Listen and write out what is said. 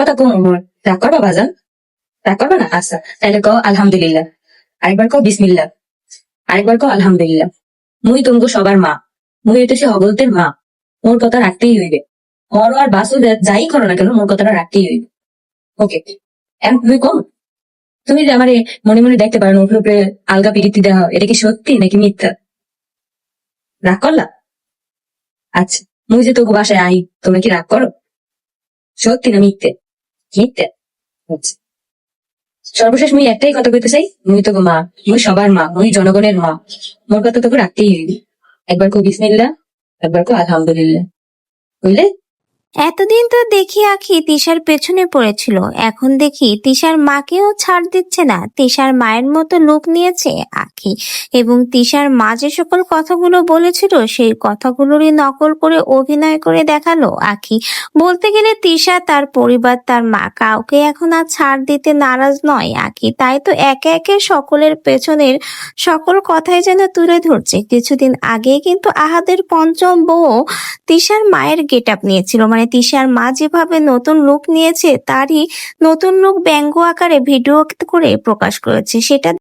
কথা কম রাগ করবা বাজান? রাগ করবা না? আচ্ছা তাহলে কও আলহামদুলিল্লাহ, আরেকবার কও বিসমিল্লাহ, আরেকবার কও আলহামদুলিল্লাহ। মুই তুমগো সবার মা, মুই হইতেছি অগলতের মা, মোর কথা রাখতেই হইবে। মরো আর বাসু যাই করো না কেন, মোর কথাটা রাখতেই হইবে। ওকে, এখন তুমি কম, তুমি যে আমার মনে মনে দেখতে পারো উপরে উপরে আলগা পিরিতি দেওয়া, এটা কি সত্যি নাকি মিথ্যা? রাগ করলা? আচ্ছা, মুই যে তোকে বাসায় আই, তোমরা কি রাগ করো? সত্যি না মিথ্যে? মিথ্যে। আচ্ছা, সর্বশেষ মুই একটাই কথা কইতে চাই, মুই তোকে মা, মুই সবার মা, মুই জনগণের মা, মোর কথা তোকে রাখতেই হইবে। একবার কো বিসমিল্লাহ, একবার কো আলহামদুলিল্লাহ, বুঝলে? এতদিন তো দেখি আখি তিশার পেছনে পড়েছিল, এখন দেখি তিশার মাকেও ছাড় দিচ্ছে না। তিশার মায়ের মতো লুক নিয়েছে আখি, এবং তিশার মা যে সকল কথাগুলো বলেছিল সেই কথাগুলোরই নকল করে অভিনয় করে দেখালো আখি। বলতে গেলে তিশা, তার পরিবার, তার মা, কাউকে এখন আর ছাড় দিতে নারাজ নয় আখি। তাই তো একে একে সকলের পেছনের সকল কথাই যেন তুলে ধরছে। কিছুদিন আগে কিন্তু আহাদের পঞ্চম বউ তিশার মায়ের গেট আপ নিয়েছিল, মানে তিশার মা যেভাবে নতুন লুক নিয়েছে তারই নতুন লুক ব্যঙ্গ আকারে ভিডিও করে প্রকাশ করেছে। সেটা